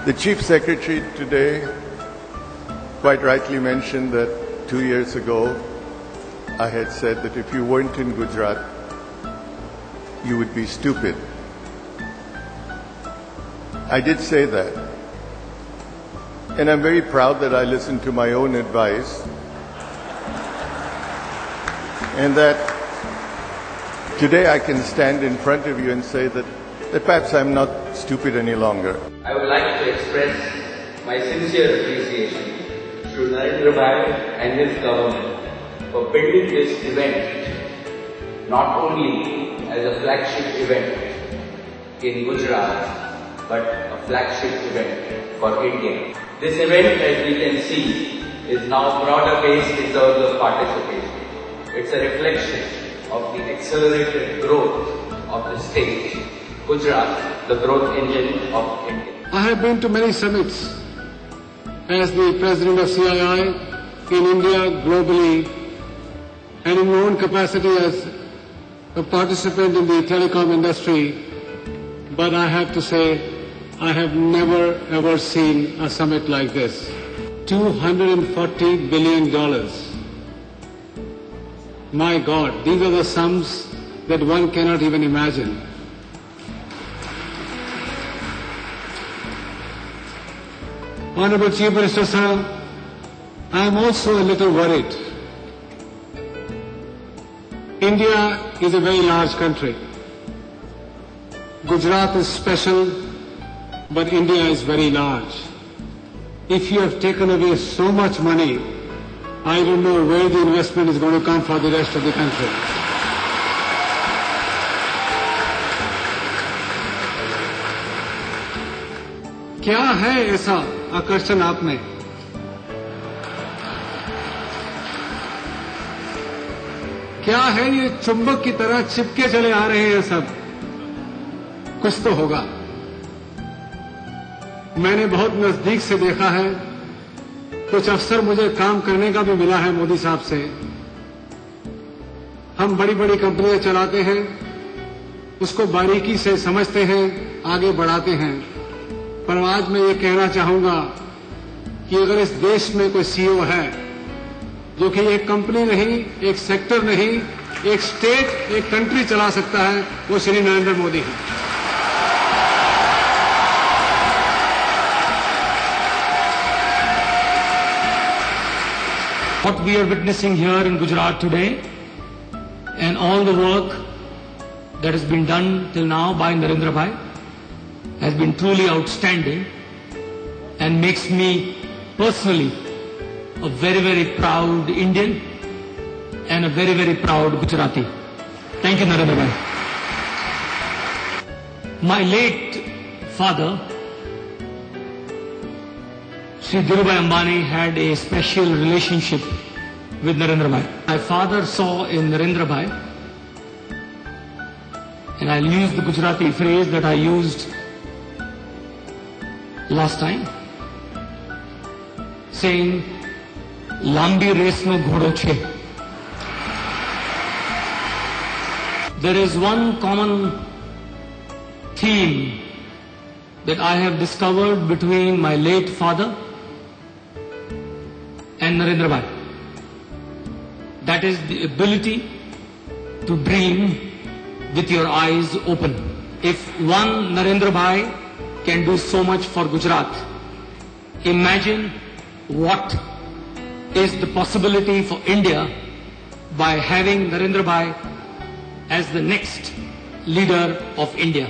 The Chief Secretary today quite rightly mentioned that 2 years ago I had said that if you weren't in Gujarat, you would be stupid. I did say that. And I'm very proud that I listened to my own advice and that today I can stand in front of you and say that perhaps I'm not stupid any longer. I would like to express my sincere appreciation to Narendra Bhai and his government for building this event not only as a flagship event in Gujarat, but a flagship event for India. This event, as we can see, is now broader based in terms of participation. It's a reflection of the accelerated growth of the state, Gujarat, the growth engine of India. I have been to many summits as the President of CII in India, globally, and in my own capacity as a participant in the telecom industry. But I have to say, I have never ever seen a summit like this. $240 billion. My God, these are the sums that one cannot even imagine. Honorable Chief Minister sir, I am also a little worried. India is a very large country. Gujarat is special, but India is very large. If you have taken away so much money, I don't know where the investment is going to come for the rest of the country. क्या है ऐसा आकर्षण आप में? क्या है ये चुंबक की तरह चिपके चले आ रहे हैं सब? कुछ तो होगा. मैंने बहुत नजदीक से देखा है. कुछ अवसर मुझे काम करने का भी मिला है मोदी साहब से. हम बड़ी बड़ी कंपनियां चलाते हैं, उसको बारीकी से समझते हैं, आगे बढ़ाते हैं. पर आज मैं ये कहना चाहूंगा कि अगर इस देश में कोई सीईओ है जो कि एक कंपनी नहीं, एक सेक्टर नहीं, एक स्टेट, एक कंट्री चला सकता है, वो श्री नरेंद्र मोदी हैं. What we are witnessing here in Gujarat today and all the work that has been done till now by Narendra Bhai has been truly outstanding and makes me personally a very, very proud Indian and a very, very proud Gujarati. Thank you, Narendra Bhai. My late father, Shri Dhirubhai Ambani, had a special relationship with Narendra Bhai. My father saw in Narendra Bhai, and I'll use the Gujarati phrase that I used last time, saying, Lambi race no ghodo che. There is one common theme that I have discovered between my late father and Narendra Bhai. That is the ability to dream with your eyes open. If one Narendra Bhai can do so much for Gujarat, imagine what is the possibility for India by having Narendra Bhai as the next leader of India.